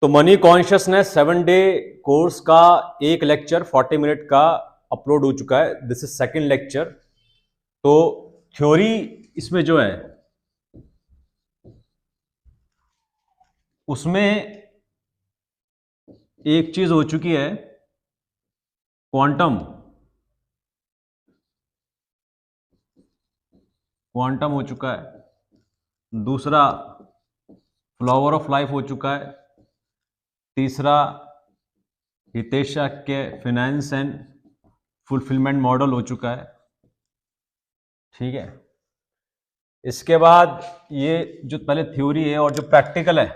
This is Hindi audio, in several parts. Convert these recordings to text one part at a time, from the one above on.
तो मनी कॉन्शियसनेस 7 डे कोर्स का एक लेक्चर 40 मिनट का अपलोड हो चुका है। This is second lecture. तो थ्योरी इसमें जो है उसमें एक चीज हो चुकी है, क्वांटम हो चुका है। दूसरा फ्लावर ऑफ लाइफ हो चुका है। तीसरा हितेश के फाइनेंस एंड फुलफिलमेंट मॉडल हो चुका है। ठीक है, इसके बाद ये जो पहले थ्योरी है और जो प्रैक्टिकल है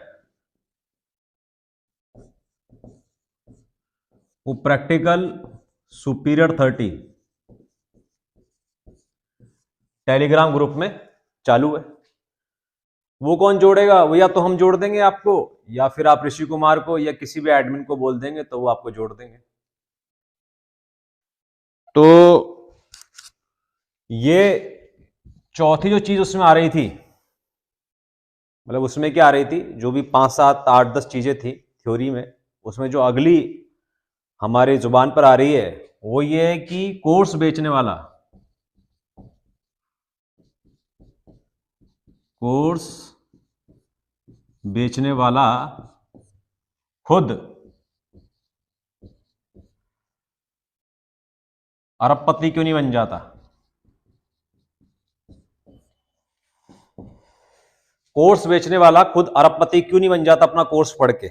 वो प्रैक्टिकल सुपीरियर 30 टेलीग्राम ग्रुप में चालू है। वो कौन जोड़ेगा? वो या तो हम जोड़ देंगे आपको, या फिर आप ऋषि कुमार को या किसी भी एडमिन को बोल देंगे तो वो आपको जोड़ देंगे। तो ये चौथी जो चीज उसमें आ रही थी, मतलब उसमें क्या आ रही थी, जो भी 5, 7, 8, 10 चीजें थी थ्योरी में, उसमें जो अगली हमारे जुबान पर आ रही है वो ये है कि कोर्स बेचने वाला खुद अरबपति क्यों नहीं बन जाता? कोर्स बेचने वाला खुद अरबपति क्यों नहीं बन जाता अपना कोर्स पढ़ के?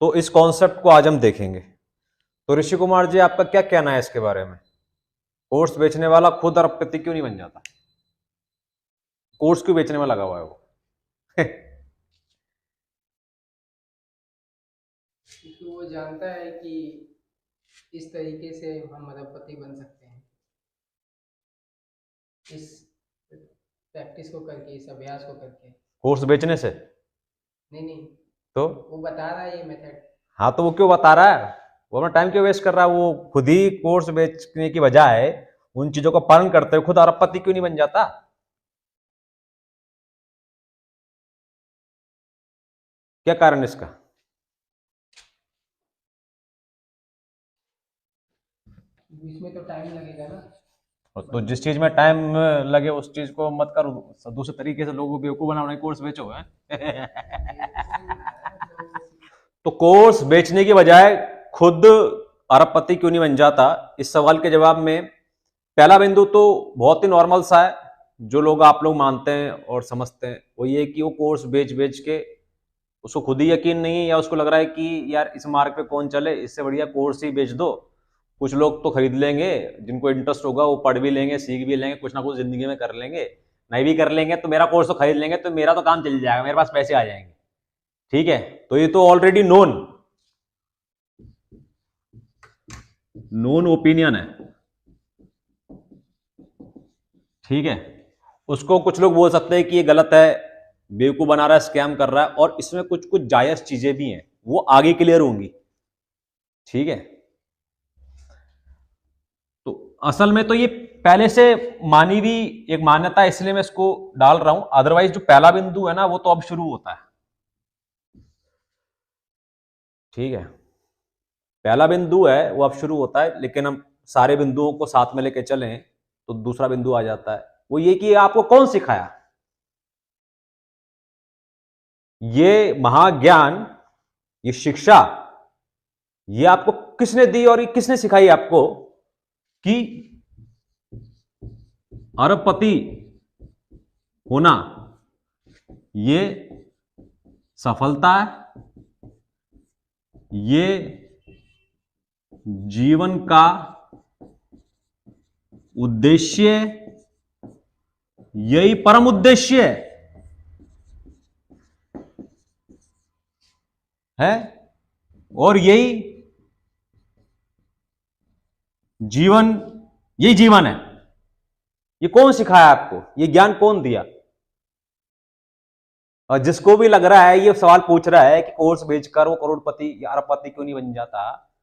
तो इस कॉन्सेप्ट को आज हम देखेंगे। तो ऋषि कुमार जी, आपका क्या कहना है इसके बारे में? कोर्स बेचने वाला खुद अरबपति क्यों नहीं बन जाता? कोर्स क्यों बेचने में लगा हुआ है वो? क्योंकि वो जानता है कि इस तरीके से हम अरबपति बन सकते हैं, इस प्रैक्टिस को करके, इस अभ्यास को करके। कोर्स बेचने से? नहीं, तो वो बता रहा है ये मेथड। हाँ, तो वो क्यों बता रहा है? वो अपना टाइम क्यों वेस्ट कर रहा है? वो खुद ही कोर्स बेचने की बजाय उन चीजों का पालन करते हुए खुद अरबपति क्यों नहीं बन जाता? क्या कारण इसका? इसमें तो टाइम लगेगा ना। तो जिस चीज में टाइम लगे उस चीज को मत करो, दूसरे तरीके से लोगों को बेवकूफ बनाने कोर्स बेचो है। तो कोर्स बेचने की बजाय खुद अरबपति क्यों नहीं बन जाता? इस सवाल के जवाब में पहला बिंदु तो बहुत ही नॉर्मल सा है, जो लोग आप लोग मानते हैं और समझते हैं, वो ये कि वो कोर्स बेच बेच के उसको खुद ही यकीन नहीं है, या उसको लग रहा है कि यार इस मार्ग पे कौन चले, इससे बढ़िया कोर्स ही बेच दो। कुछ लोग तो खरीद लेंगे, जिनको इंटरेस्ट होगा वो पढ़ भी लेंगे, सीख भी लेंगे, कुछ ना कुछ जिंदगी में कर लेंगे। नहीं भी कर लेंगे तो मेरा कोर्स तो खरीद लेंगे, तो मेरा तो काम चल जाएगा, मेरे पास पैसे आ जाएंगे। ठीक है, तो ये तो ऑलरेडी नोन ओपिनियन है। ठीक है, उसको कुछ लोग बोल सकते हैं कि ये गलत है, बेवकूफ बना रहा है, स्कैम कर रहा है, और इसमें कुछ कुछ जायज चीजें भी हैं, वो आगे क्लियर होंगी। ठीक है, तो असल में तो ये पहले से मानी हुई एक मान्यता है, इसलिए मैं इसको डाल रहा हूं। अदरवाइज जो पहला बिंदु है ना, वो तो अब शुरू होता है। ठीक है, पहला बिंदु है वो अब शुरू होता है, लेकिन हम सारे बिंदुओं को साथ में लेके चलें तो दूसरा बिंदु आ जाता है। वो ये कि आपको कौन सिखाया ये महाज्ञान, ये शिक्षा, ये आपको किसने दी और ये किसने सिखाई आपको कि अरबपति होना ये सफलता है, ये जीवन का उद्देश्य, यही परम उद्देश्य है, और यही जीवन, यही जीवन है। ये कौन सिखाया आपको? ये ज्ञान कौन दिया? और जिसको भी लग रहा है, ये सवाल पूछ रहा है कि कोर्स बेचकर वो करोड़पति या अरबपति क्यों नहीं बन जाता,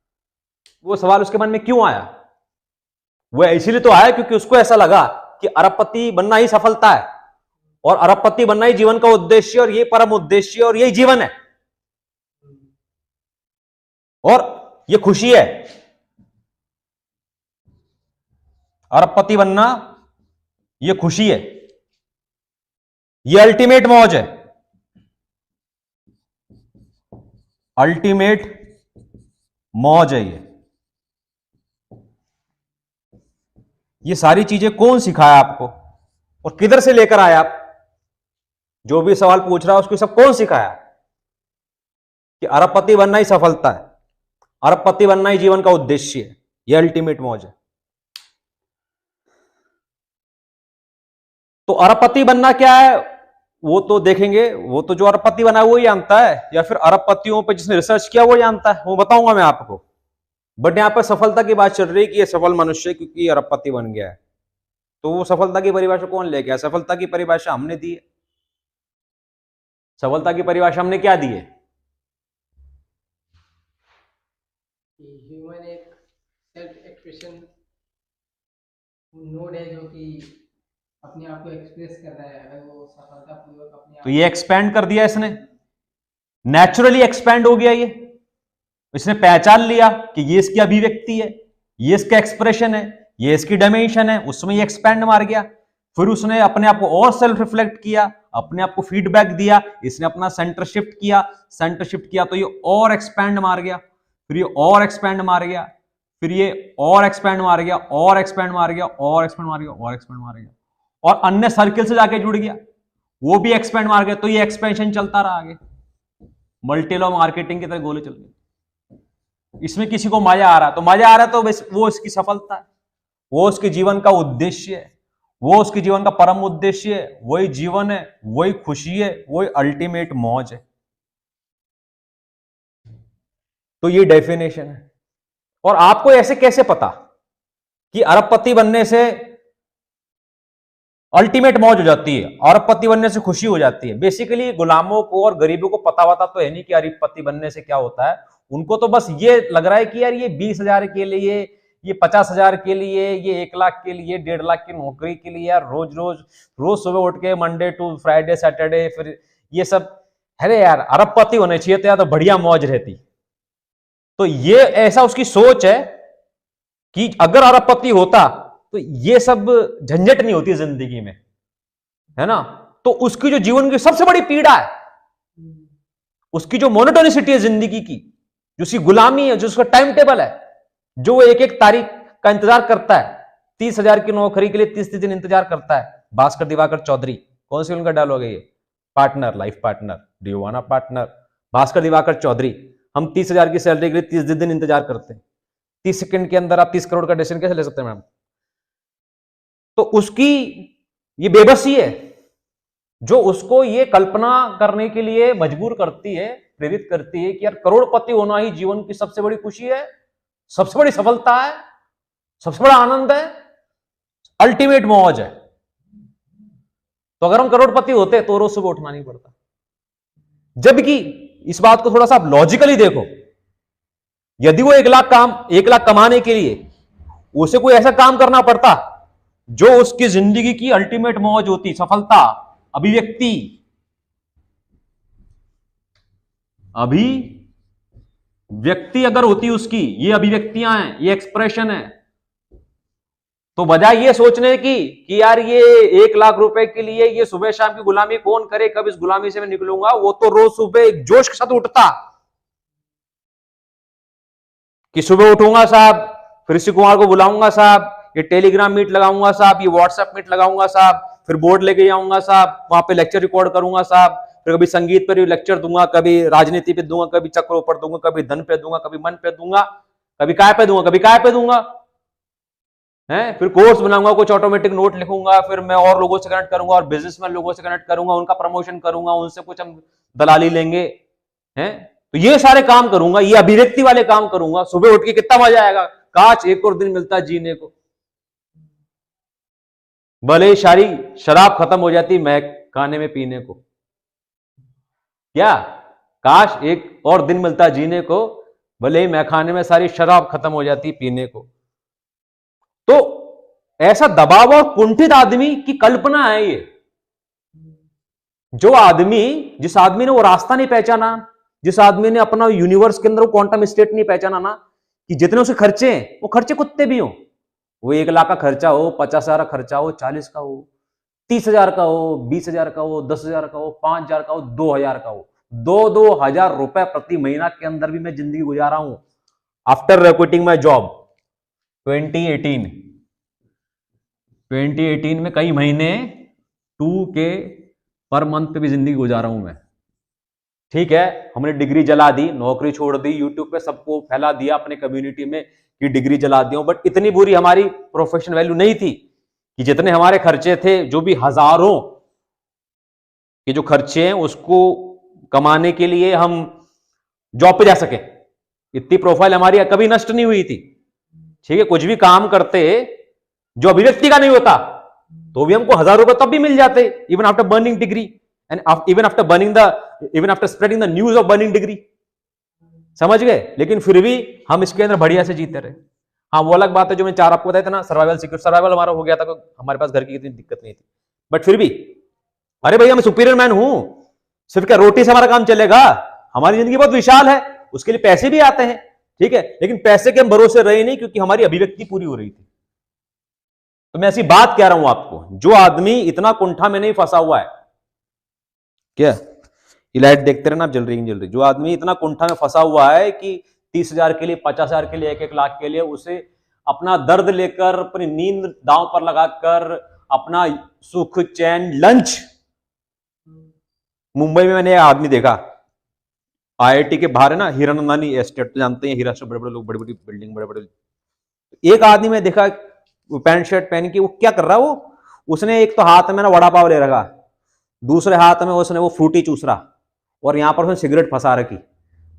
वो सवाल उसके मन में क्यों आया? वो इसीलिए तो आया क्योंकि उसको ऐसा लगा कि अरबपति बनना ही सफलता है, और अरबपति बनना ही जीवन का उद्देश्य, और ये परम उद्देश्य, और यही जीवन है। और ये खुशी है। अरबपति बनना ये खुशी है, ये अल्टीमेट मौज है, अल्टीमेट मौज है ये सारी चीजें कौन सिखाया आपको और किधर से लेकर आए आप? जो भी सवाल पूछ रहा है उसको सब कौन सिखाया कि अरबपति बनना ही सफलता है, अरबपति बनना ही जीवन का उद्देश्य है, यह अल्टीमेट मौज है। तो अरबपति बनना क्या है वो तो देखेंगे, वो तो जो अरबपति बना है वो ही जानता है, या फिर अरबपतियों पर जिसने रिसर्च किया वो जानता है, वो बताऊंगा मैं आपको। बट यहां पर सफलता की बात चल रही है कि ये सफल मनुष्य क्योंकि अरबपति बन गया है। तो वो सफलता की परिभाषा कौन ले गया? सफलता की परिभाषा हमने दी है। सफलता की परिभाषा हमने क्या दी है? ह्यूमन एक सेल्फ एक्सप्रेशन नोड है जो कि अपने आप को एक्सप्रेस कर रहा है। अगर वो सफलतापूर्वक अपने तो ये एक्सपैंड कर दिया इसने, नेचुरली एक्सपैंड हो गया ये। इसने पहचान लिया कि ये इसकी अभिव्यक्ति है, ये इसका एक्सप्रेशन है, ये इसकी डायमेंशन है, उसमें ये एक्सपैंड मार गया। फिर उसने अपने आप को और सेल्फ रिफ्लेक्ट किया, अपने आप को फीडबैक दिया, इसने अपना सेंटर शिफ्ट किया, सेंटर शिफ्ट किया तो ये और एक्सपैंड मार गया, फिर ये और एक्सपैंड मार गया, फिर ये और एक्सपैंड मार गया, और एक्सपैंड मार गया, और एक्सपैंड मार गया, और एक्सपैंड मार गया, और अन्य सर्किल से जाके जुड़ गया, वो भी एक्सपैंड मार गया। तो ये एक्सपेंशन चलता रहा आगे, मल्टी लेवल मार्केटिंग की तरह गोले चल गए। इसमें किसी को मजा आ रहा तो मजा आ रहा तो वो इसकी सफलता है, वो उसके जीवन का उद्देश्य है, वो उसके जीवन का परम उद्देश्य है, वही जीवन है, वही खुशी है, वही अल्टीमेट मौज है। तो ये डेफिनेशन है। और आपको ऐसे कैसे पता कि अरबपति बनने से अल्टीमेट मौज हो जाती है, अरबपति बनने से खुशी हो जाती है? बेसिकली गुलामों को और गरीबों को पता तो है नहीं कि अरबपति बनने से क्या होता है। उनको तो बस ये लग रहा है कि यार ये 20,000 के लिए, ये 50,000 के लिए, ये 1 लाख के लिए, 1.5 लाख की नौकरी के लिए यार रोज सुबह उठ के मंडे टू फ्राइडे सैटरडे, फिर ये सब, अरे यार अरबपति होने चाहिए तो यार तो बढ़िया मौज रहती। तो ये ऐसा उसकी सोच है कि अगर अरबपति होता तो ये सब झंझट नहीं होती जिंदगी में, है ना। तो उसकी जो जीवन की सबसे बड़ी पीड़ा है, उसकी जो मोनोटोनिसिटी है जिंदगी की, जो उसकी गुलामी है, जो उसका टाइम टेबल है, जो वो एक एक तारीख का इंतजार करता है, 30,000 की नौकरी के लिए 30 दिन इंतजार करता है। भास्कर दिवाकर चौधरी, कौन सी उनका डायलॉग है ये? Partner, life partner, do you want a partner? Bhaskar Diwakar Chaudhary, हम 30,000 की सैलरी के लिए 30 दिन इंतजार करते हैं। 30 सेकंड के अंदर आप 30 करोड़ का डिसीजन कैसे ले सकते हैं मैम? तो उसकी ये बेबसी है जो उसको ये कल्पना करने के लिए मजबूर करती है, प्रेरित करती है कि यार करोड़पति होना ही जीवन की सबसे बड़ी खुशी है, सबसे बड़ी सफलता है, सबसे बड़ा आनंद है, अल्टीमेट मौज है। तो अगर हम करोड़पति होते तो रोज सुबह उठना नहीं पड़ता। जबकि इस बात को थोड़ा सा आप लॉजिकली देखो, यदि वो 1 लाख कमाने के लिए उसे कोई ऐसा काम करना पड़ता जो उसकी जिंदगी की अल्टीमेट मौज होती, सफलता, अभिव्यक्ति, अभिव्यक्ति अगर होती उसकी, ये अभिव्यक्तियां हैं, ये एक्सप्रेशन है, तो बजाय ये सोचने की कि यार ये 1 लाख रुपए के लिए ये सुबह शाम की गुलामी कौन करे, कब इस गुलामी से मैं निकलूंगा, वो तो रोज सुबह एक जोश के साथ उठता कि सुबह उठूंगा साहब, फिर ऋषि कुमार को बुलाऊंगा साहब, ये टेलीग्राम मीट लगाऊंगा साहब, ये व्हाट्सएप मीट लगाऊंगा साहब, फिर बोर्ड लेके जाऊंगा साहब, वहां पे लेक्चर रिकॉर्ड करूंगा साहब, फिर कभी संगीत पर भी लेक्चर दूंगा, कभी राजनीति पे दूंगा, कभी चक्रों पर दूंगा, कभी धन पे दूंगा, कभी मन पे दूंगा, कभी काय पे दूंगा, कभी काय पे दूंगा, है। फिर कोर्स बनाऊंगा, कुछ ऑटोमेटिक नोट लिखूंगा, फिर मैं और लोगों से कनेक्ट करूंगा और बिजनेसमैन लोगों से कनेक्ट करूंगा, उनका प्रमोशन करूंगा, उनसे कुछ हम दलाली लेंगे, हैं। तो ये सारे काम करूंगा, ये अभिव्यक्ति वाले काम करूंगा। सुबह उठ के कितना मजा आएगा, काश एक और दिन मिलता जीने को। भले सारी शराब खत्म हो जाती मैं खाने में पीने को, क्या काश एक और दिन मिलता जीने को, भले ही मैं खाने में सारी शराब खत्म हो जाती पीने को। तो ऐसा दबाव और कुंठित आदमी की कल्पना है ये, जो आदमी, जिस आदमी ने वो रास्ता नहीं पहचाना, जिस आदमी ने अपना यूनिवर्स के अंदर क्वांटम स्टेट नहीं पहचाना ना, कि जितने उसके खर्चे हैं वो खर्चे कुत्ते भी हो, वो 1 लाख का खर्चा हो, 50,000 का खर्चा हो, 40 का हो, 30,000 का हो, 20,000 का हो, 10,000 का हो, 5,000 का हो, 2,000 का हो, 2,000 रुपए प्रति महीना के अंदर भी मैं जिंदगी गुजारा हूं आफ्टर क्विटिंग माई जॉब 2018 में कई महीने 2K पर मंथ पे भी जिंदगी गुजारा हूं मैं। ठीक है, हमने डिग्री जला दी, नौकरी छोड़ दी, यूट्यूब पे सबको फैला दिया अपने कम्युनिटी में कि डिग्री जला दी, बट इतनी बुरी हमारी प्रोफेशनल वैल्यू नहीं थी कि जितने हमारे खर्चे थे, जो भी हजारों के जो खर्चे हैं उसको कमाने के लिए हम जॉब पे जा सके, इतनी प्रोफाइल हमारी कभी नष्ट नहीं हुई थी। ठीक है, कुछ भी काम करते जो अभिव्यक्ति का नहीं होता तो भी हमको 1,000 रुपए तब भी मिल जाते, even after burning degree and even after spreading the news of burning degree. समझ गए? लेकिन फिर भी हम इसके अंदर बढ़िया से जीते रहे। हाँ, वो अलग बात है जो मैं चार आपको बताया था ना, सर्वाइवल हमारा हो गया था, हमारे पास घर की इतनी दिक्कत नहीं थी, बट फिर भी अरे भैया मैं सुपीरियर मैन हूं, सिर्फ क्या रोटी से हमारा काम चलेगा? हमारी जिंदगी बहुत विशाल है, उसके लिए पैसे भी आते हैं। ठीक है, लेकिन पैसे के हम भरोसे रहे नहीं, क्योंकि हमारी अभिव्यक्ति पूरी हो रही थी। तो मैं ऐसी बात कह रहा हूं आपको, जो आदमी इतना कुंठा में नहीं फंसा हुआ है, क्या ये लाइट देखते रहना, आप जल रही, जो आदमी इतना कुंठा में फंसा हुआ है कि 30,000 के लिए, 50,000 के लिए, 1-1 लाख के लिए उसे अपना दर्द लेकर, अपनी नींद दांव पर लगाकर, अपना सुख चैन लंच। मुंबई में मैंने एक आदमी देखा, IIT के बाहर है ना, हीरानंदानी एस्टेट, तो जानते हैं हीरा से बड़े बड़े लोग, बड़ी बड़ी बिल्डिंग, बड़े बड़े। एक आदमी में देखा पैंट शर्ट पहन के, वो क्या कर रहा है, उसने एक तो हाथ में ना वड़ा पाव ले रखा, दूसरे हाथ में उसने वो फ्रूटी चूस रहा, और यहां पर उसने सिगरेट फंसा रखी,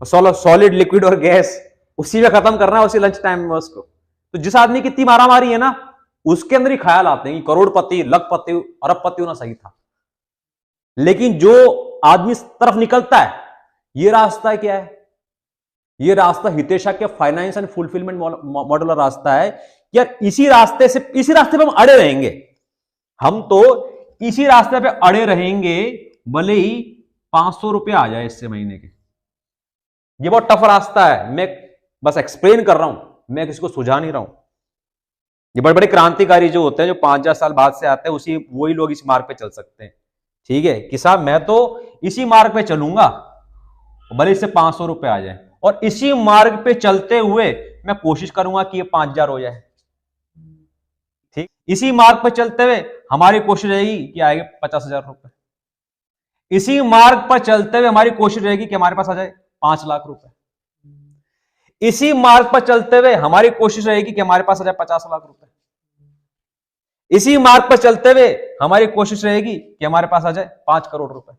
सॉलिड लिक्विड और गैस उसी में खत्म करना है, उसी लंच टाइम में उसको। तो जिस आदमी की इतनी मारामारी है ना, उसके अंदर ही ख्याल आते हैं कि करोड़पति, लखपति, अरबपति होना सही था। लेकिन जो आदमी इस तरफ निकलता है, ये रास्ता क्या है? ये रास्ता हितेशा के फाइनेंस एंड फुलफिलमेंट मॉडल का रास्ता है। यार इसी रास्ते पे हम अड़े रहेंगे, हम तो इसी रास्ते पे अड़े रहेंगे, भले ही 500 रुपए आ जाए इससे महीने के। ये बहुत टफ रास्ता है, मैं बस एक्सप्लेन कर रहा हूं, मैं किसी को सुझा नहीं रहा हूं। ये बड़े बड़े क्रांतिकारी जो होते हैं, जो 5,000 साल बाद से आते हैं, वही लोग इस मार्ग पे चल सकते हैं। ठीक है कि साहब मैं तो इसी मार्ग पे चलूंगा, भले इससे 500 रुपए आ जाए, और इसी मार्ग पे चलते हुए मैं कोशिश करूंगा कि ये 5,000 हो जाए। ठीक, इसी मार्ग पे चलते हुए हमारी कोशिश रहेगी कि आएगा 50,000 रुपए। इसी मार्ग पर चलते हुए हमारी कोशिश रहेगी कि हमारे पास आ जाए 5 लाख रुपए। इसी मार्ग पर चलते हुए हमारी कोशिश रहेगी कि हमारे पास आ जाए 50 लाख रुपए। इसी मार्ग पर चलते हुए हमारी कोशिश रहेगी कि हमारे पास आ जाए 5 करोड़ रुपए।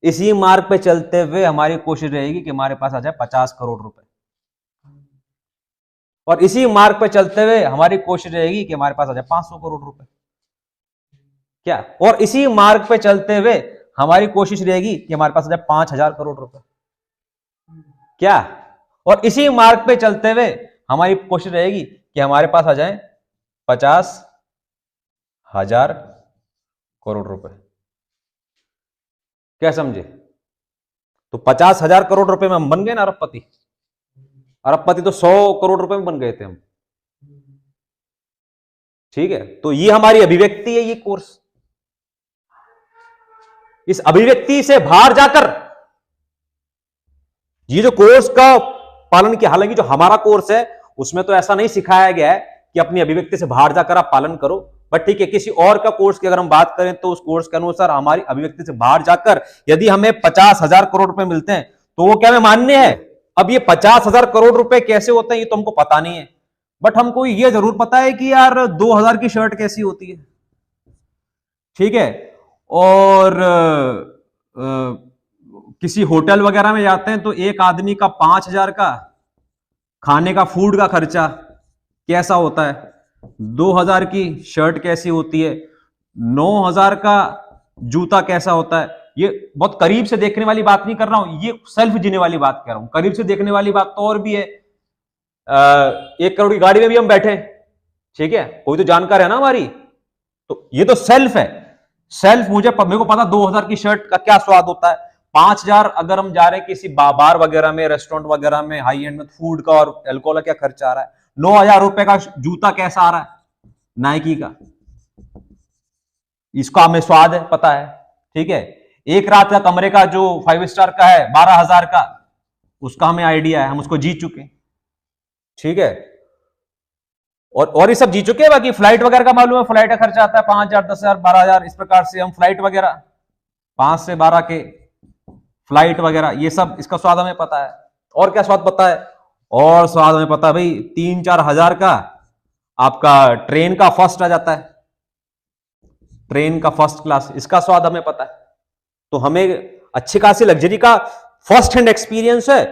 इसी मार्ग पे चलते हुए हमारी कोशिश रहेगी कि हमारे पास आ जाए 50 करोड़ रुपए। और इसी मार्ग पे चलते हुए हमारी कोशिश रहेगी कि हमारे पास आ जाए 500 करोड़ रुपए। क्या? और इसी मार्ग पे चलते हुए हमारी कोशिश रहेगी कि हमारे पास आ जाए 5,000 करोड़ रुपए। क्या? और इसी मार्ग पे चलते हुए हमारी कोशिश रहेगी कि हमारे पास आ जाए 50,000 करोड़ रुपए। क्या समझे? तो 50,000 करोड़ रुपए में हम बन गए ना अरबपति। अरबपति तो 100 करोड़ रुपए में बन गए थे हम। ठीक है, तो ये हमारी अभिव्यक्ति है, ये कोर्स। इस अभिव्यक्ति से बाहर जाकर ये जो कोर्स का पालन किया, हालांकि जो हमारा कोर्स है उसमें तो ऐसा नहीं सिखाया गया है कि अपनी अभिव्यक्ति से बाहर जाकर आप पालन करो, बट ठीक है, किसी और का कोर्स की अगर हम बात करें तो उस कोर्स के अनुसार हमारी अभिव्यक्ति से बाहर जाकर यदि हमें 50,000 करोड़ रुपए मिलते हैं तो वो क्या हमें मान्य है? अब ये 50,000 करोड़ रुपए कैसे होते हैं ये तो हमको पता नहीं है, बट हमको ये जरूर पता है कि यार 2,000 की शर्ट कैसी होती है। ठीक है, और किसी होटल वगैरह में जाते हैं तो एक आदमी का 5,000 का खाने का फूड का खर्चा कैसा होता है, 2,000 की शर्ट कैसी होती है, 9,000 का जूता कैसा होता है। ये बहुत करीब से देखने वाली बात नहीं कर रहा हूं, ये सेल्फ जीने वाली बात कर रहा हूं। करीब से देखने वाली बात तो और भी है, 1 करोड़ की गाड़ी में भी हम बैठे, ठीक है, कोई तो जानकार है ना हमारी, तो ये तो सेल्फ है। सेल्फ मेरे को पता 2,000 की शर्ट का क्या स्वाद होता है, 5,000 अगर हम जा रहे हैं किसी बार वगैरह में, रेस्टोरेंट वगैरह में, हाई एंड में, फूड का और एल्कोहल का क्या खर्चा आ रहा है। 9,000 रुपए का जूता कैसा आ रहा है नाइकी का, इसका हमें स्वाद है, पता है। ठीक है, एक रात का कमरे का जो 5 स्टार का है 12,000 का, उसका हमें आइडिया है, हम उसको जी चुके। ठीक है, और ये सब जी चुके हैं। बाकी फ्लाइट वगैरह का मालूम है, फ्लाइट का खर्चा आता है 5,000, 10,000, 12,000, इस प्रकार से हम फ्लाइट वगैरह 5 से 12 के फ्लाइट वगैरह, ये सब इसका स्वाद हमें पता है। और क्या स्वाद पता है, और स्वाद हमें पता है भाई 3-4 हजार का आपका ट्रेन का फर्स्ट आ जाता है, ट्रेन का फर्स्ट क्लास, इसका स्वाद हमें पता है। तो हमें अच्छी खासी लग्जरी का फर्स्ट हैंड एक्सपीरियंस है,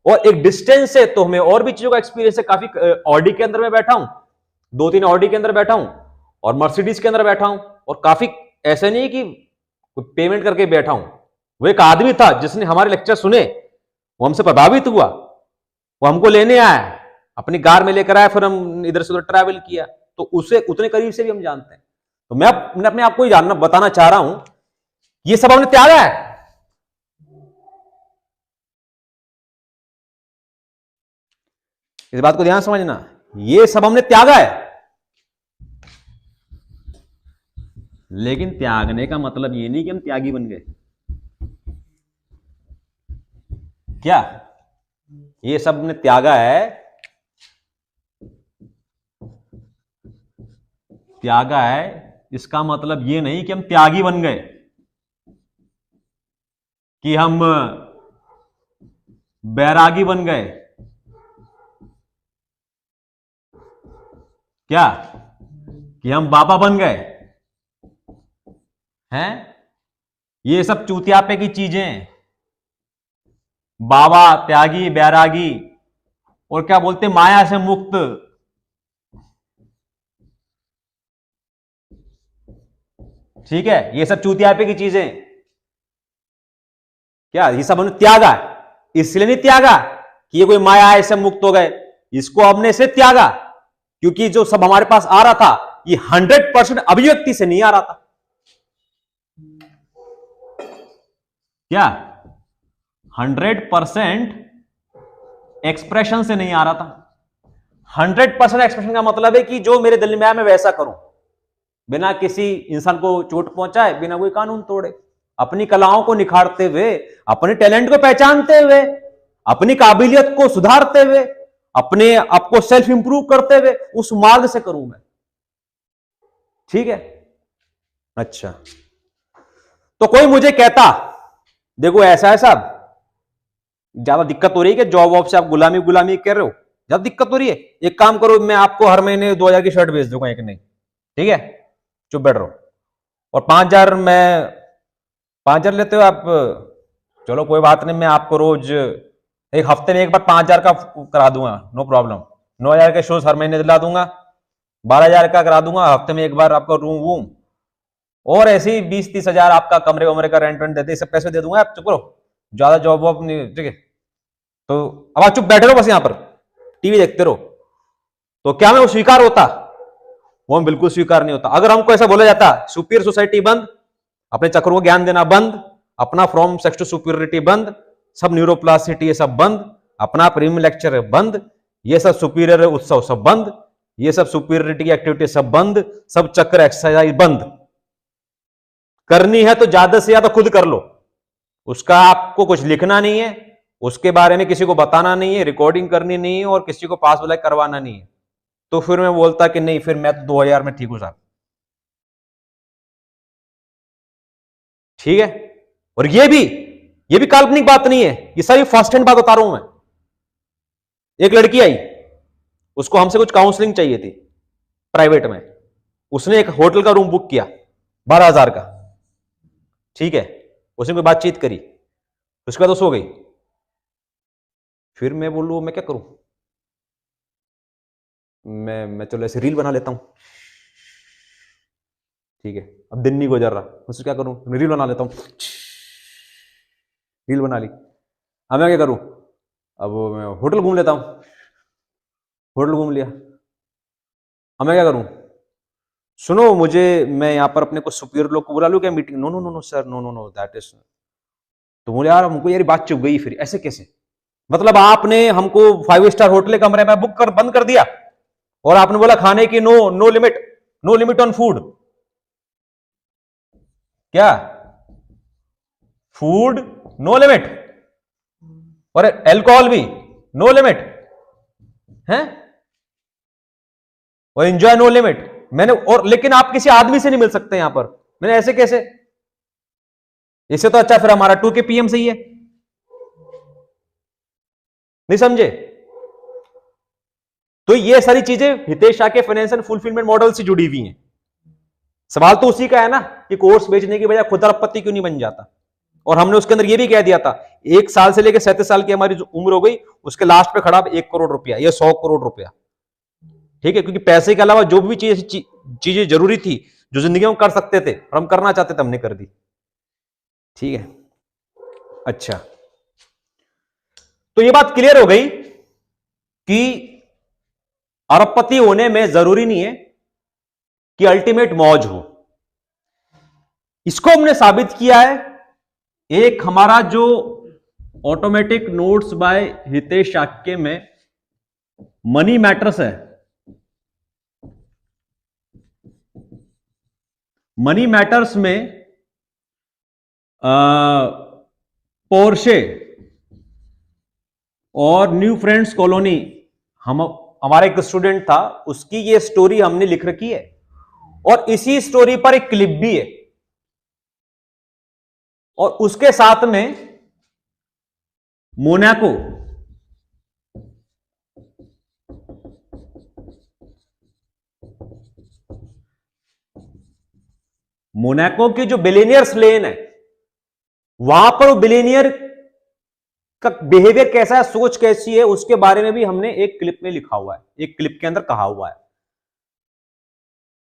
और एक डिस्टेंस है तो हमें और भी चीजों का एक्सपीरियंस है। काफी ऑडी के अंदर मैं बैठा हूं, 2-3 ऑडी के अंदर बैठा हूं, और मर्सिडीज के अंदर बैठा हूं, और काफी ऐसे नहीं कि पेमेंट करके बैठा हूं। वो एक आदमी था जिसने हमारे लेक्चर सुने, वो हमसे प्रभावित हुआ, वो हमको लेने आया, अपनी कार में लेकर आया, फिर हम इधर से उधर ट्रैवल किया, तो उसे उतने करीब से भी हम जानते हैं। तो मैं अपने आप को ही जानना बताना चाह रहा हूं, ये सब हमने त्यागा है। इस बात को ध्यान समझना, ये सब हमने त्यागा है। लेकिन त्यागने का मतलब ये नहीं कि हम त्यागी बन गए, क्या ये सब हमने त्यागा है, त्यागा है इसका मतलब ये नहीं कि हम त्यागी बन गए, कि हम बैरागी बन गए, क्या कि हम बाबा बन गए हैं। ये सब चूतियापे की चीजें हैं। बाबा, त्यागी, बैरागी, और क्या बोलते माया से मुक्त, ठीक है, ये सब चूतियापे की चीजें। क्या ये सब हमने त्यागा, इसलिए नहीं त्यागा कि ये कोई माया है इससे मुक्त हो गए, इसको हमने से त्यागा क्योंकि जो सब हमारे पास आ रहा था ये 100% अभिव्यक्ति से नहीं आ रहा था। क्या 100% एक्सप्रेशन से नहीं आ रहा था। 100% एक्सप्रेशन का मतलब है कि जो मेरे दिल में आया मैं वैसा करूं, बिना किसी इंसान को चोट पहुंचाए, बिना कोई कानून तोड़े, अपनी कलाओं को निखारते हुए, अपने टैलेंट को पहचानते हुए, अपनी काबिलियत को सुधारते हुए, अपने आप को सेल्फ इंप्रूव करते हुए उस मार्ग से करूं मैं। ठीक है, अच्छा, तो कोई मुझे कहता देखो ऐसा है साहब, ज्यादा दिक्कत हो रही है कि जॉब वॉब से आप गुलामी गुलामी कर रहे हो, ज्यादा दिक्कत हो रही है, एक काम करो मैं आपको हर महीने 2,000 की शर्ट भेज दूंगा, एक नहीं, ठीक है, चुप बैठ रहो, और 5,000 मैं 5,000 लेते हो आप, चलो कोई बात नहीं, मैं आपको रोज एक हफ्ते में एक बार 5,000 का करा दूंगा, नो प्रॉब्लम। 9,000 के शोज हर महीने दिला दूंगा, 12,000 का करा दूंगा हफ्ते में एक बार आपका रूम वूम, और ऐसे ही 20-30 हजार आपका कमरे वमरे का रेंट वेंट देते, सब पैसे दे दूंगा, आप चुप करो, ज्यादा जॉब वॉब नहीं, ठीक है। तो अब आप चुप बैठे रहो बस यहां पर, टीवी देखते रहो। तो क्या मैं वो स्वीकार होता? वो हम बिल्कुल स्वीकार नहीं होता। अगर हमको ऐसा बोला जाता सुपीरियर सोसाइटी बंद, अपने चक्रों को ज्ञान देना बंद, अपना फ्रॉम सेक्स टू सुपीरियरिटी बंद, सब न्यूरोप्लास्टिसिटी ये सब बंद, अपना प्रीमियम लेक्चर बंद, ये सब सुपीरियर उत्सव सब बंद, ये सब सुपीरियरिटी की एक्टिविटी सब बंद, सब चक्र एक्सरसाइज बंद, करनी है तो ज्यादा से ज्यादा खुद कर लो, उसका आपको कुछ लिखना नहीं है, उसके बारे में किसी को बताना नहीं है, रिकॉर्डिंग करनी नहीं है, और किसी को पास बुलाई करवाना नहीं है। तो फिर मैं बोलता कि नहीं, फिर मैं तो 2,000 में ठीक हूं साहब, ठीक है। और ये भी काल्पनिक बात नहीं है, ये सारी फर्स्ट हैंड बात बता रहा हूं मैं। एक लड़की आई, उसको हमसे कुछ काउंसलिंग चाहिए थी प्राइवेट में, उसने एक होटल का रूम बुक किया 12,000 का, ठीक है, उसने कोई बातचीत करी, उसके बाद वो सो गई। फिर मैं बोलूं मैं क्या करूं, मैं चलो ऐसे रील बना लेता हूं, ठीक है, अब दिन नहीं गुजर रहा, मुझसे क्या करूं, रील बना लेता हूं, रील बना ली। अब मैं क्या करूं, अब मैं होटल घूम लेता हूं, होटल घूम लिया। अब मैं क्या करूं, सुनो मुझे, मैं यहां पर अपने कुछ सुपीरियर लोग को बुला लूं क्या meeting? No no no no sir, no no no, that is तो बोले यार हमको यार बात चुप गई, फिर ऐसे कैसे, मतलब आपने हमको 5 स्टार होटल कमरे में बुक कर बंद कर दिया और आपने बोला खाने की नो लिमिट ऑन फूड, क्या फूड नो लिमिट और अल्कोहल भी नो लिमिट है, और एंजॉय नो लिमिट। मैंने और लेकिन आप किसी आदमी से नहीं मिल सकते यहां पर, मैंने ऐसे कैसे, इससे तो अच्छा फिर हमारा 2 के PM सही है, नहीं समझे। तो ये सारी चीजें हितेश शाह के फाइनेंशियल फुलफिलमेंट मॉडल से जुड़ी हुई हैं। सवाल तो उसी का है ना कि कोर्स बेचने की बजाय खुद अरबपति क्यों नहीं बन जाता। और हमने उसके अंदर ये भी कह दिया था 1 साल से लेकर 37 साल की हमारी जो उम्र हो गई उसके लास्ट पे खड़ा 1 करोड़ रुपया या 100 करोड़ रुपया, ठीक है, क्योंकि पैसे के अलावा जो भी चीजें जरूरी थी जो जिंदगी में कर सकते थे और हम करना चाहते थे हमने कर दी, ठीक है। अच्छा, तो ये बात क्लियर हो गई कि अरबपति होने में जरूरी नहीं है कि अल्टीमेट मौज हो। इसको हमने साबित किया है एक हमारा जो automatic notes by Hitesh Shakya में मनी मैटर्स है, मनी मैटर्स में पोर्शे और न्यू फ्रेंड्स कॉलोनी, हमारा एक स्टूडेंट था उसकी ये स्टोरी हमने लिख रखी है और इसी स्टोरी पर एक क्लिप भी है और उसके साथ में मोनाको, मोनाको की जो बिलियनियर्स लेन है वहां पर वो बिलियनियर का बिहेवियर कैसा है, सोच कैसी है, उसके बारे में भी हमने एक क्लिप में लिखा हुआ है, एक क्लिप के अंदर कहा हुआ है,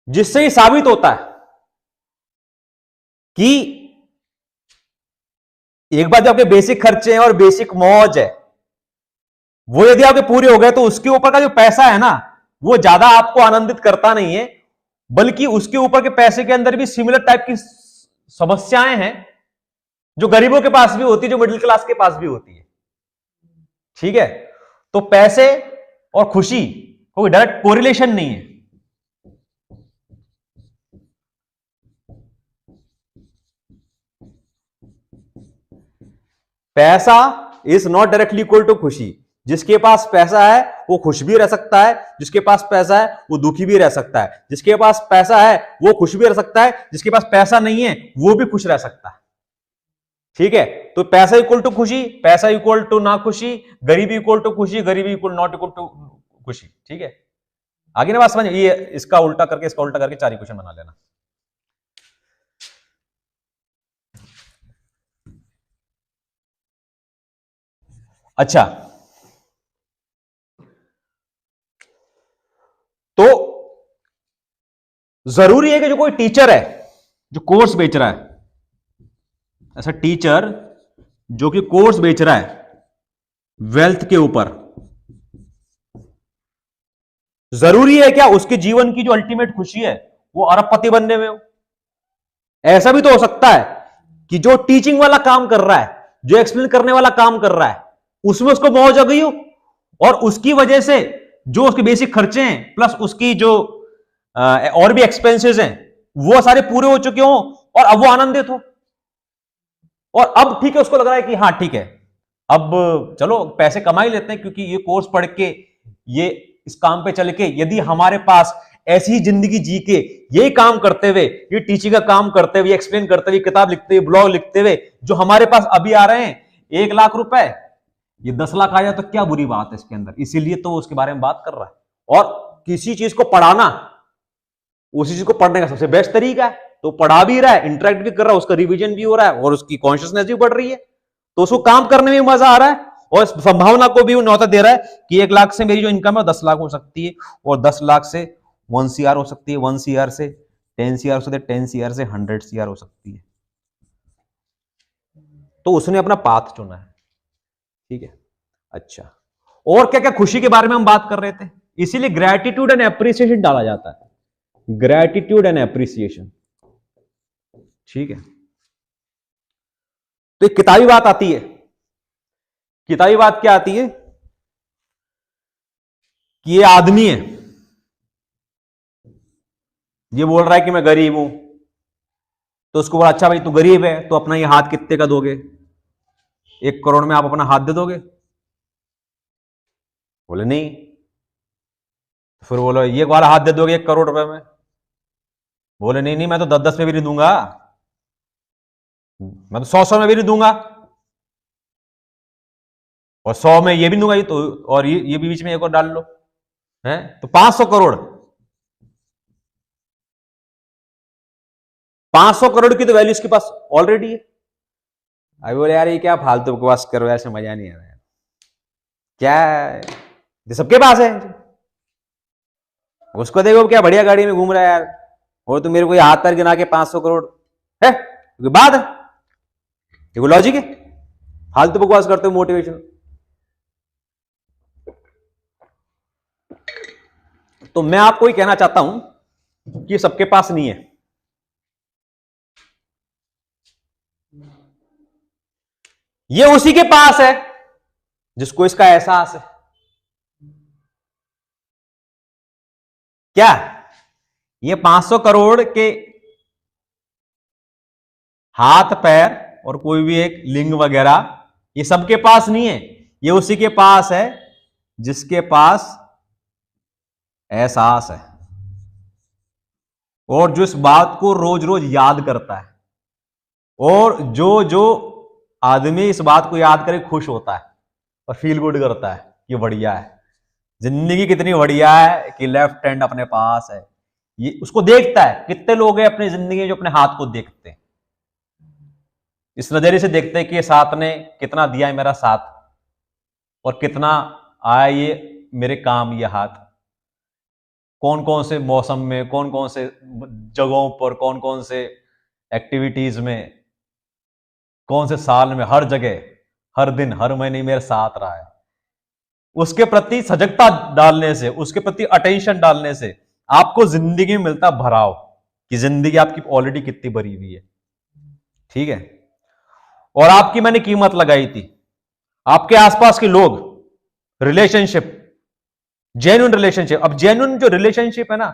जिससे ही साबित होता है कि एक बार जो आपके बेसिक खर्चे हैं और बेसिक मौज है वो यदि आपके पूरे हो गए तो उसके ऊपर का जो पैसा है ना वो ज्यादा आपको आनंदित करता नहीं है, बल्कि उसके ऊपर के पैसे के अंदर भी सिमिलर टाइप की समस्याएं हैं जो गरीबों के पास भी होती है, जो मिडिल क्लास के पास भी होती है, ठीक है। तो पैसे और खुशी कोई डायरेक्ट कोरिलेशन नहीं है। पैसा is not directly equal to खुशी। जिसके पास पैसा है वो खुश भी रह सकता है, जिसके पास पैसा है वो दुखी भी रह सकता है, जिसके पास पैसा है वो खुश भी रह सकता है, जिसके पास पैसा नहीं है वो भी खुश रह सकता है, ठीक है। तो पैसा इक्वल टू खुशी, पैसा इक्वल टू ना खुशी, गरीबी इक्वल टू खुशी, गरीबी इक्वल नॉट इक्वल टू खुशी, ठीक है। आगे ना बात समझ, ये इसका उल्टा करके 4 ही क्वेश्चन बना लेना। अच्छा, तो जरूरी है कि जो कोई टीचर है जो कोर्स बेच रहा है, ऐसा टीचर जो कि कोर्स बेच रहा है वेल्थ के ऊपर, जरूरी है क्या उसके जीवन की जो अल्टीमेट खुशी है वो अरबपति बनने में हो? ऐसा भी तो हो सकता है कि जो टीचिंग वाला काम कर रहा है, जो एक्सप्लेन करने वाला काम कर रहा है, उसमें उसको मौज आ गई हो और उसकी वजह से जो उसके बेसिक खर्चे हैं प्लस उसकी जो और भी एक्सपेंसेस हैं वो सारे पूरे हो चुके हो और अब वो आनंदित हो। और अब ठीक है, उसको लग रहा है कि हाँ ठीक है, अब चलो पैसे कमा ही लेते हैं, क्योंकि ये कोर्स पढ़ के, ये इस काम पे चल के यदि हमारे पास ऐसी ही जिंदगी जी के यही काम करते हुए, ये टीचिंग का काम करते हुए, एक्सप्लेन करते हुए, किताब लिखते हुए, ब्लॉग लिखते हुए जो हमारे पास अभी आ रहे हैं 1 लाख रुपए, ये 10 लाख आ जाए तो क्या बुरी बात है इसके अंदर। इसीलिए तो उसके बारे में बात कर रहा है। और किसी चीज को पढ़ाना उसी चीज को पढ़ने का सबसे बेस्ट तरीका है, तो पढ़ा भी रहा है, इंटरेक्ट भी कर रहा है, उसका रिवीजन भी हो रहा है और उसकी कॉन्शियसनेस भी बढ़ रही है, तो उसको काम करने में मजा आ रहा है और संभावना को भी वो न्योता दे रहा है कि 1 लाख से मेरी जो इनकम है 10 लाख हो सकती है और 10 लाख से 1 CR हो सकती है, 1 CR से 10 CR हो सकती है, 10 CR से 100 CR हो सकती है। तो उसने अपना पाथ चुना है, ठीक है। अच्छा, और क्या क्या खुशी के बारे में हम बात कर रहे थे, इसीलिए ग्रेटिट्यूड एंड एप्रिसिएशन डाला जाता है, ग्रेटिट्यूड एंड एप्रिसिएशन, ठीक है। तो एक किताबी बात आती है। किताबी बात क्या आती है कि ये आदमी है, ये बोल रहा है कि मैं गरीब हूं, तो उसको बोला अच्छा भाई तू गरीब है तो अपना ये हाथ कितने का दोगे, 1 करोड़ में आप अपना हाथ दे दोगे? बोले नहीं। फिर बोलो ये वाला हाथ दे दोगे 1 करोड़ रुपए में? बोले नहीं नहीं, मैं तो 10-10 में भी नहीं दूंगा, मैं तो 100-100 में भी नहीं दूंगा, और 100 में ये भी दूंगा, ये तो, और ये भी बीच में एक और डाल लो, है तो 500 करोड़। 500 करोड़ की तो वैल्यू इसके पास ऑलरेडी है। अभी बोले यार ये क्या फालतू बकवास करो, ऐसे मजा नहीं आ रहा है, क्या है? ये सबके पास है। उसको देखो क्या बढ़िया गाड़ी में घूम रहा है यार, और तुम मेरे को हाथ पैर गिना के 500 करोड़ है, कोई बात है? ये कोई लॉजिक है? फालतू बकवास करते हो मोटिवेशन। तो मैं आपको ही कहना चाहता हूं कि सबके पास नहीं है। ये उसी के पास है जिसको इसका एहसास है। क्या ये 500 करोड़ के हाथ पैर और कोई भी एक लिंग वगैरह ये सबके पास नहीं है, ये उसी के पास है जिसके पास एहसास है, और जो इस बात को रोज रोज याद करता है, और जो जो आदमी इस बात को याद करे खुश होता है और फील गुड करता है कि बढ़िया है, जिंदगी कितनी बढ़िया है कि लेफ्ट हैंड अपने पास है। ये उसको देखता है। कितने लोग हैं अपनी जिंदगी में जो अपने हाथ को देखते हैं, इस नजरिए से देखते हैं कि ये साथ ने कितना दिया है मेरा साथ, और कितना आया ये मेरे काम, ये हाथ कौन कौन से मौसम में, कौन कौन से जगहों पर, कौन कौन से एक्टिविटीज में, कौन से साल में, हर जगह, हर दिन, हर महीने मेरे साथ रहा है। उसके प्रति सजगता डालने से, उसके प्रति अटेंशन डालने से आपको जिंदगी में मिलता भराव, कि जिंदगी आपकी ऑलरेडी कितनी भरी हुई है। ठीक है, और आपकी मैंने कीमत लगाई थी। आपके आसपास के लोग, रिलेशनशिप, जेन्युइन रिलेशनशिप। अब जेन्युइन जो रिलेशनशिप है ना,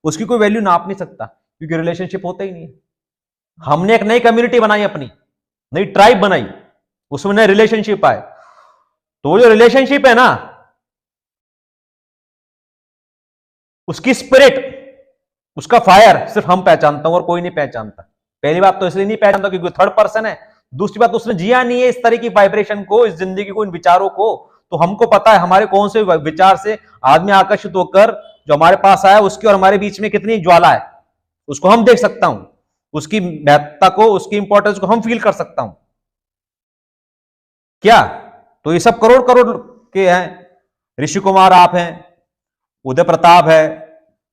उसकी कोई वैल्यू नाप नहीं सकता, क्योंकि रिलेशनशिप होता ही नहीं है। हमने एक नई कम्युनिटी बनाई, अपनी नई ट्राइब बनाई, उसमें नए रिलेशनशिप आए, तो वो जो रिलेशनशिप है ना, उसकी स्पिरिट, उसका फायर सिर्फ हम पहचानता हूं और कोई नहीं पहचानता। पहली बात तो इसलिए नहीं पहचानता क्योंकि थर्ड पर्सन है। दूसरी बात, उसने जिया नहीं है इस तरह की वाइब्रेशन को, इस जिंदगी को, इन विचारों को। तो हमको पता है हमारे कौन से विचार से आदमी आकर्षित होकर जो हमारे पास आया, उसकी और हमारे बीच में कितनी ज्वाला है, उसको हम देख सकता हूं, उसकी महत्ता को, उसकी इंपॉर्टेंस को हम फील कर सकता हूं। क्या तो ये सब करोड़ करोड़ के हैं। ऋषि कुमार आप हैं, उदय प्रताप है,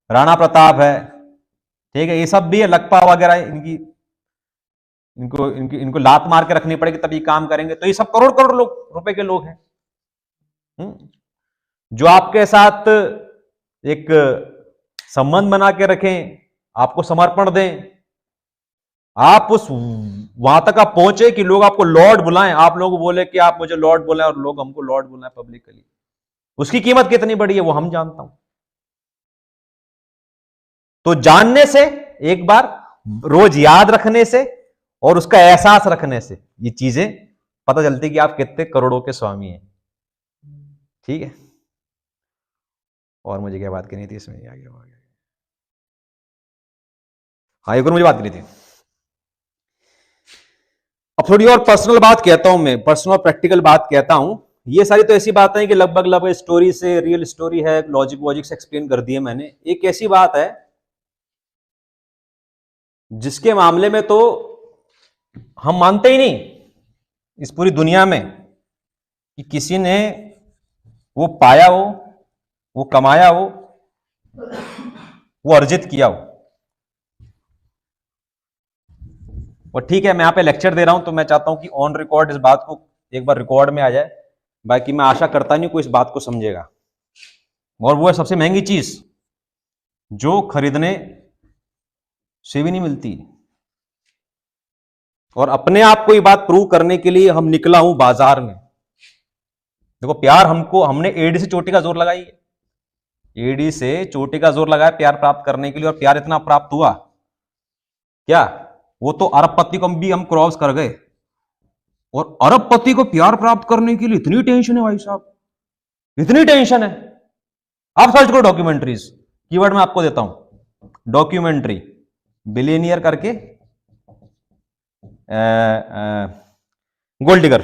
राणा प्रताप है, ठीक है, ये सब भी है, लखपा वगैरह, इनको लात मार के रखनी पड़ेगी तभी काम करेंगे। तो ये सब करोड़ करोड़ लोग, रुपए के लोग हैं, जो आपके साथ एक संबंध बना के रखें, आपको समर्पण दें, आप उस वहां तक आप पहुंचे कि लोग आपको लॉर्ड बुलाएं, आप लोग बोले कि आप मुझे लॉर्ड बुलाएं और लोग हमको लॉर्ड बुलाएं पब्लिकली। उसकी कीमत कितनी बड़ी है वो हम जानता हूं। तो जानने से, एक बार रोज याद रखने से और उसका एहसास रखने से ये चीजें पता चलती कि आप कितने करोड़ों के स्वामी हैं। ठीक है, और मुझे क्या बात करनी थी इसमें, आगे हाँ एक और मुझे बात करनी थी। अब थोड़ी और पर्सनल बात कहता हूं मैं, पर्सनल प्रैक्टिकल बात कहता हूं। ये सारी तो ऐसी बातें हैं कि लगभग स्टोरी से, रियल स्टोरी है, लॉजिक वॉजिक से एक्सप्लेन कर दिए मैंने। एक ऐसी बात है जिसके मामले में तो हम मानते ही नहीं इस पूरी दुनिया में कि किसी ने वो पाया हो, वो कमाया हो, वो अर्जित किया हो। और ठीक है, मैं यहां पे लेक्चर दे रहा हूं तो मैं चाहता हूं कि ऑन रिकॉर्ड इस बात को एक बार रिकॉर्ड में आ जाए। बाकी मैं आशा करता नहीं कोई इस बात को समझेगा। और वो है सबसे महंगी चीज जो खरीदने से भी नहीं मिलती, और अपने आप को ये बात प्रूव करने के लिए हम निकला हूं बाजार में। देखो प्यार हमने एडी से चोटी का जोर लगाई है, एडी से चोटी का जोर लगाया प्यार प्राप्त करने के लिए, और प्यार इतना प्राप्त हुआ क्या? वो तो अरबपति को भी हम क्रॉस कर गए, और अरबपति को प्यार प्राप्त करने के लिए इतनी टेंशन है भाई साहब, इतनी टेंशन है। आप सर्च करो डॉक्यूमेंट्रीज, कीवर्ड मैं आपको देता हूं, डॉक्यूमेंट्री बिलियनियर करके, गोल्ड डिगर,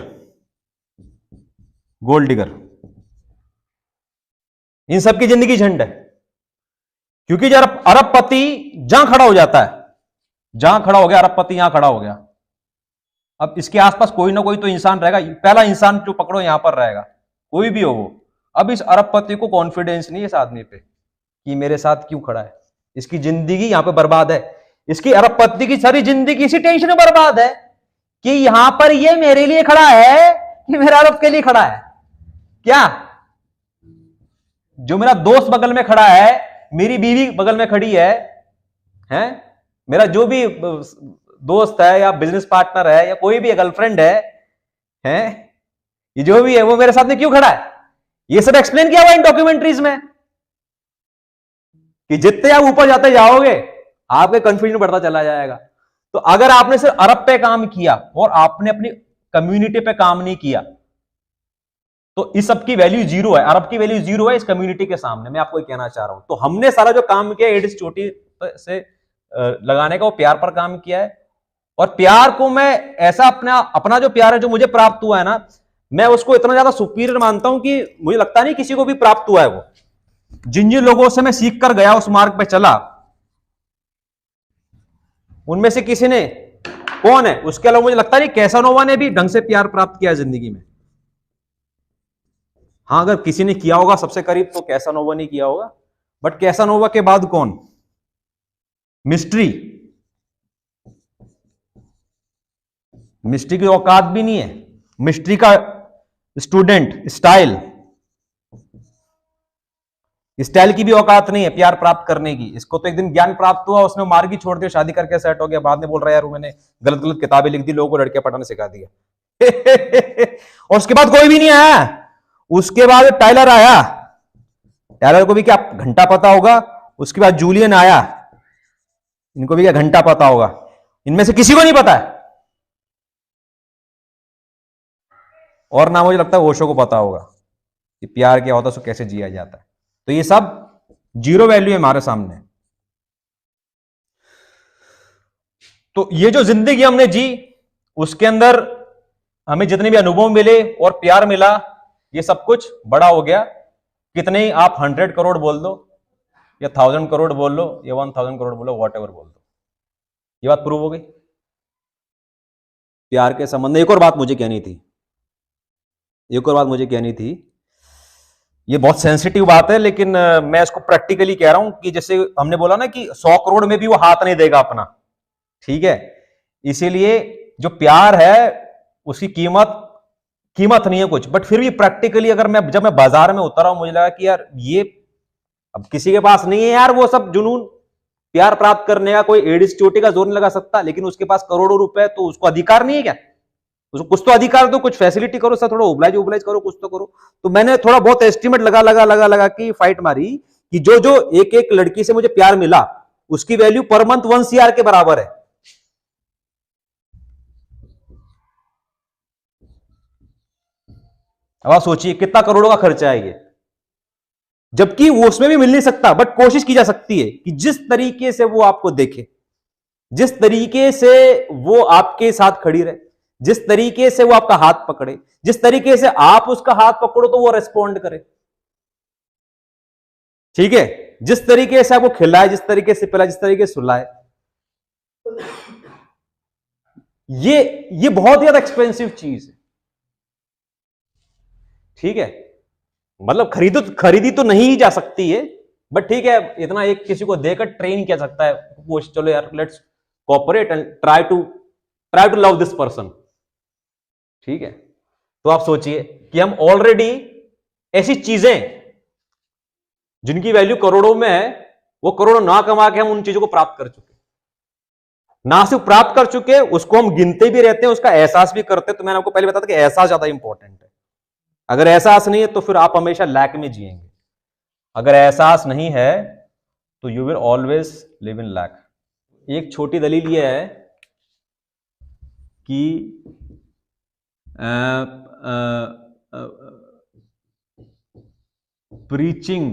गोल्ड डिगर, इन सबकी जिंदगी झंड है। क्योंकि जब अरबपति जहां खड़ा हो जाता है, जहां खड़ा हो गया अरबपति, यहां खड़ा हो गया, अब इसके आसपास कोई ना कोई तो इंसान रहेगा, पहला इंसान जो पकड़ो यहां पर रहेगा, कोई भी हो वो। अब इस अरबपति को कॉन्फिडेंस नहीं है इस आदमी पे कि मेरे साथ क्यों खड़ा है, इसकी जिंदगी यहां पे बर्बाद है, इसकी अरबपति की सारी जिंदगी इसी टेंशन में बर्बाद है कि यहां पर ये मेरे लिए खड़ा है कि मेरा अरब के लिए खड़ा है। क्या जो मेरा दोस्त बगल में खड़ा है, मेरी बीवी बगल में खड़ी है, मेरा जो भी दोस्त है या बिजनेस पार्टनर है या कोई भी गर्लफ्रेंड है, ये जो भी है वो मेरे साथ में क्यों खड़ा है, ये सब एक्सप्लेन किया हुआ इन डॉक्यूमेंट्रीज में। कि जितने आप ऊपर जाते जाओगे आपके कंफ्यूजन बढ़ता चला जाएगा। तो अगर आपने सिर्फ अरब पे काम किया और आपने अपनी कम्युनिटी पे काम नहीं किया, तो इस सब की वैल्यू जीरो है, अरब की वैल्यू जीरो है इस कम्युनिटी के सामने। मैं आपको कहना चाह रहा हूं, तो हमने सारा जो काम किया एडिस चोटी से लगाने का, वो प्यार पर काम किया है। और प्यार को मैं ऐसा अपना जो प्यार है जो मुझे प्राप्त हुआ है ना, मैं उसको इतना ज्यादा सुपीरियर मानता हूं कि मुझे लगता नहीं किसी को भी प्राप्त हुआ है वो। जिन जिन लोगों से मैं सीख कर गया, उस मार्ग पे चला, उनमें से किसी ने, कौन है उसके अलावा, मुझे लगता नहीं कैसानोवा ने भी ढंग से प्यार प्राप्त किया जिंदगी में। हाँ, अगर किसी ने किया होगा सबसे करीब तो कैसानोवा ने किया होगा, बट कैसानोवा के बाद कौन? मिस्ट्री, मिस्ट्री की औकात भी नहीं है। मिस्ट्री का स्टूडेंट स्टाइल की भी औकात नहीं है प्यार प्राप्त करने की। इसको तो एक दिन ज्ञान प्राप्त हुआ, उसने मार्ग ही छोड़ दिया, शादी करके सेट हो गया, बाद में बोल रहा है यार मैंने गलत गलत किताबें लिख दी, लोगों को लड़के पटाने सिखा दिया। और उसके बाद कोई भी नहीं आया। उसके बाद टाइलर आया, टाइलर को भी क्या घंटा पता होगा। उसके बाद जूलियन आया, इनको भी क्या घंटा पता होगा। इनमें से किसी को नहीं पता है, और ना मुझे लगता है ओशो को पता होगा कि प्यार क्या होता है, उसको कैसे जिया जाता है। तो ये सब जीरो वैल्यू है हमारे सामने। तो ये जो जिंदगी हमने जी, उसके अंदर हमें जितने भी अनुभव मिले और प्यार मिला, ये सब कुछ बड़ा हो गया। कितने ही आप 100 करोड़ बोल दो या 1000 करोड़ बोल लो या 1000 करोड़ बोलो, वॉट एवर बोल दो, ये बात प्रूव हो गई प्यार के संबंध में। एक और बात मुझे कहनी थी, ये बहुत सेंसिटिव बात है, लेकिन मैं इसको प्रैक्टिकली कह रहा हूं कि जैसे हमने बोला ना कि 100 करोड़ में भी वो हाथ नहीं देगा अपना, ठीक है। इसीलिए जो प्यार है उसकी कीमत नहीं है कुछ, बट फिर भी प्रैक्टिकली अगर जब मैं बाजार में उतरा हूं, मुझे लगा कि यार ये अब किसी के पास नहीं है यार वो सब जुनून प्यार प्राप्त करने का। कोई एडिस चोटी का जोर नहीं लगा सकता, लेकिन उसके पास करोड़ों रुपए, तो उसको अधिकार नहीं है क्या? उसको कुछ तो अधिकार दो, कुछ फैसिलिटी करो, सर थोड़ा ओबलाइज करो, कुछ तो करो। तो मैंने थोड़ा बहुत एस्टिमेट लगा की फाइट मारी कि जो एक एक लड़की से मुझे प्यार मिला, उसकी वैल्यू पर मंथ 1 CR के बराबर है। अब आप सोचिए कितना करोड़ों का खर्चा है ये, जबकि वो उसमें भी मिल नहीं सकता, बट कोशिश की जा सकती है कि जिस तरीके से वो आपको देखे, जिस तरीके से वो आपके साथ खड़ी रहे, जिस तरीके से वो आपका हाथ पकड़े, जिस तरीके से आप उसका हाथ पकड़ो तो वो रेस्पॉन्ड करे, ठीक है। जिस तरीके से आपको खिलाए, जिस तरीके से पिलाए, जिस तरीके से सुलाए, ये बहुत ज्यादा एक्सपेंसिव चीज है, ठीक है। मतलब खरीदी तो नहीं जा सकती है, बट ठीक है, इतना एक किसी को देकर ट्रेन किया सकता है, वो चलो यार let's cooperate and try to love this person, ठीक है। तो आप सोचिए कि हम ऑलरेडी ऐसी चीजें जिनकी वैल्यू करोड़ों में है, वो करोड़ों ना कमा के हम उन चीजों को प्राप्त कर चुके, ना सिर्फ प्राप्त कर चुके, उसको हम गिनते भी रहते हैं, उसका एहसास भी करते हैं। तो मैंने आपको पहले बताया था कि एहसास ज्यादा इंपॉर्टेंट है। अगर एहसास नहीं है तो फिर आप हमेशा लैक में जिएंगे। अगर एहसास नहीं है तो you will always live in lack. एक छोटी दलील यह है कि preaching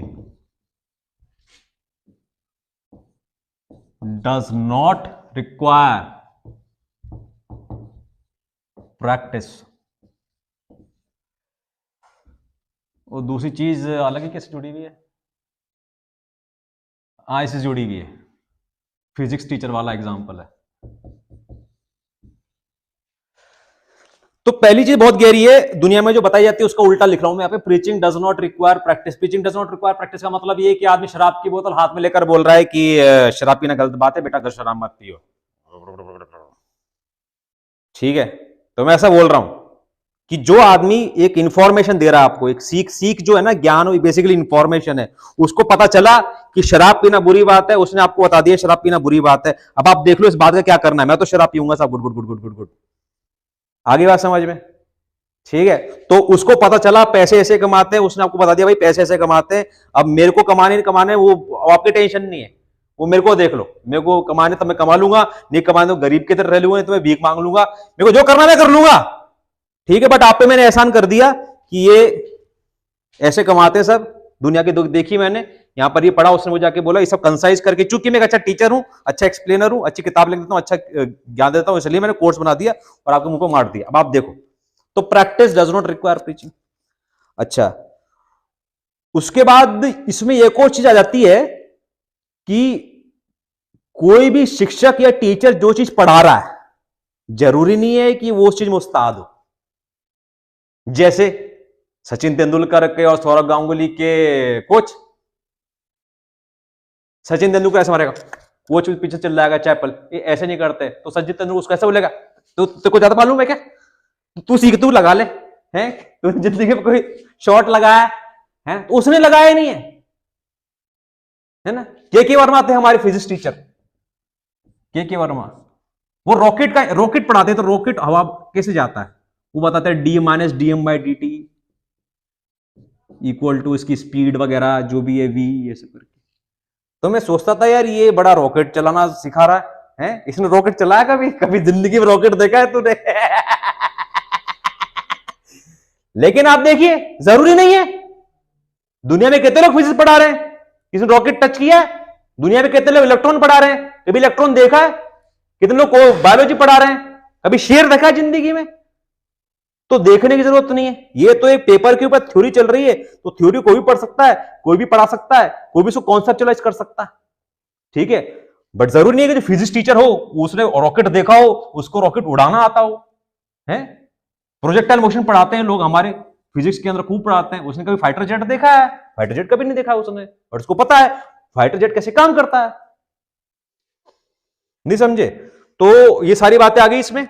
does not require practice। और दूसरी चीज अलग ही कैसे जुड़ी हुई है, इससे जुड़ी हुई है, फिजिक्स टीचर वाला एग्जांपल है। तो पहली चीज बहुत गहरी है, दुनिया में जो बताई जाती है उसका उल्टा लिख रहा हूं मैं यहाँ पे। Preaching does not require practice. Preaching does not require practice का मतलब ये है कि आदमी शराब की बोतल हाथ में लेकर बोल रहा है कि शराब पीना गलत बात है, बेटा घर शराब मत पियो। ठीक है, तो मैं ऐसा बोल रहा हूं कि जो आदमी एक इंफॉर्मेशन दे रहा है आपको, एक सीख जो है ना, ज्ञान बेसिकली इंफॉर्मेशन है, उसको पता चला कि शराब पीना बुरी बात है, उसने आपको बता दिया शराब पीना बुरी बात है। अब आप देख लो इस बात का क्या करना है। मैं तो शराब पीऊंगा, सब good good good good good good. आगे बात समझ में? ठीक है, तो उसको पता चला पैसे ऐसे कमाते हैं, उसने आपको बता दिया भाई पैसे ऐसे कमाते हैं। अब मेरे को कमाने नहीं कमाने वो आपकी टेंशन नहीं है, वो मेरे को देख लो। मेरे को कमाने तो मैं कमा लूंगा, नहीं कमाने तो गरीब की तरह रह लूंगा, तो मैं भीख मांग लूंगा, मेरे को जो करना मैं कर लूंगा। ठीक है, बट आप पे मैंने एहसान कर दिया कि ये ऐसे कमाते हैं सब। दुनिया की देखी मैंने, यहां पर ये पढ़ा, उसने मुझे जाके बोला, ये सब कंसाइज करके, चूंकि मैं एक अच्छा टीचर हूं, अच्छा एक्सप्लेनर हूं, अच्छी किताब लिख देता हूं, अच्छा ज्ञान देता हूं, इसलिए मैंने कोर्स बना दिया और आपके मुंह को मार दिया। अब आप देखो, तो practice does not require preaching. अच्छा, उसके बाद इसमें एक और चीज आ जाती है कि कोई भी शिक्षक या टीचर जो चीज पढ़ा रहा है, जरूरी नहीं है कि वो उस चीज में उस्ताद हो। जैसे सचिन तेंदुलकर के और सौरव गांगुली के कोच। सचिन तेंदुलकर ऐसे मारेगा, कोच पीछे चल जाएगा चैपल, ये ऐसे नहीं करते, तो सचिन तेंदुलकर उसको ऐसे बोलेगा, तो तेरे को ज्यादा मालूम है क्या, तू सीख, तू लगा ले, हैं तो जिंदगी में कोई शॉट लगाया है तो उसने लगाया नहीं है ना। के वर्मा थे हमारे फिजिक्स टीचर, के वर्मा। वो रॉकेट पढ़ाते हैं, तो रॉकेट हवा कैसे जाता है वो बताते हैं, D minus D M by D T equal to इसकी स्पीड वगैरह जो भी है वी, ये सब करके। तो मैं सोचता था यार ये बड़ा रॉकेट चलाना सिखा रहा है, इसने रॉकेट चलाया कभी? कभी जिंदगी में रॉकेट देखा है तूने? लेकिन आप देखिए, जरूरी नहीं है। दुनिया में कितने लोग फिजिक्स पढ़ा रहे हैं, किसी ने रॉकेट टच किया है? दुनिया में कितने लोग इलेक्ट्रॉन पढ़ा रहे हैं, कभी इलेक्ट्रॉन देखा है? कितने लोग बायोलॉजी पढ़ा रहे हैं, कभी शेर देखा है जिंदगी में? तो देखने की जरूरत नहीं है, ये तो एक पेपर के ऊपर थ्योरी चल रही है, तो थ्योरी कोई भी पढ़ सकता है, कोई भी पढ़ा सकता है, कोई भी उसको कॉन्सेप्चुअलाइज कर सकता है। ठीक है, बट जरूरी नहीं है कि जो फिजिक्स टीचर हो उसने रॉकेट देखा हो, उसको रॉकेट उड़ाना आता हो। है प्रोजेक्टाइल मोशन पढ़ाते हैं लोग हमारे फिजिक्स के अंदर, खूब पढ़ाते हैं। उसने कभी फाइटर जेट देखा है? फाइटर जेट कभी नहीं देखा उसने, बट उसको पता है फाइटर जेट कैसे काम करता है। नहीं समझे? तो ये सारी बातें आ गई इसमें।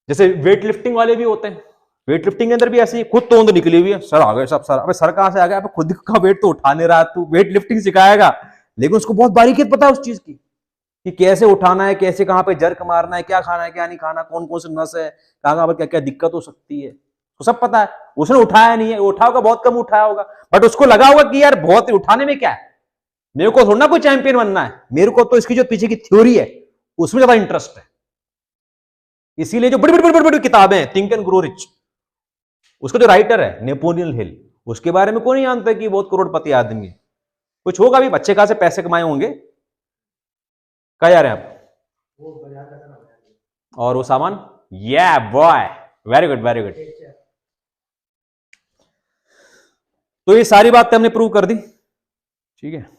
जैसे वेट लिफ्टिंग वाले भी होते हैं, वेट लिफ्टिंग के अंदर भी ऐसी खुद तोंद निकली हुई है, सर आ गए सब, सर अबे सर कहां से आ गया, अबे खुद का वेट तो उठा नहीं रहा, तू वेट लिफ्टिंग सिखाएगा। लेकिन उसको बहुत बारीकी पता है उस चीज की कि कैसे उठाना है, कैसे कहां पे जर्क मारना है, क्या खाना है क्या नहीं खाना, कौन कौन से नस है, कहां पर क्या क्या दिक्कत हो सकती है, तो सब पता है। उसने उठाया नहीं है, उठा होगा बहुत कम उठाया होगा, बट उसको लगा होगा कि यार बहुत उठाने में क्या है, मेरे को थोड़ा ना कोई चैंपियन बनना है, मेरे को तो इसकी जो पीछे की थ्योरी है उसमें ज्यादा इंटरेस्ट है। इसीलिए जो बड़ी बड़ी बड़ी बड़ी किताबें हैं, थिंक एंड ग्रो रिच, उसका जो राइटर है नेपोलियन हिल, उसके बारे में कोई नहीं जानता कि बहुत करोड़पति आदमी है। कुछ होगा भी, अच्छे खासे पैसे कमाए होंगे। कहा जा रहे हैं आप? और वो सामान, या boy, very good very good. तो ये सारी बातें हमने प्रूव कर दी। ठीक है।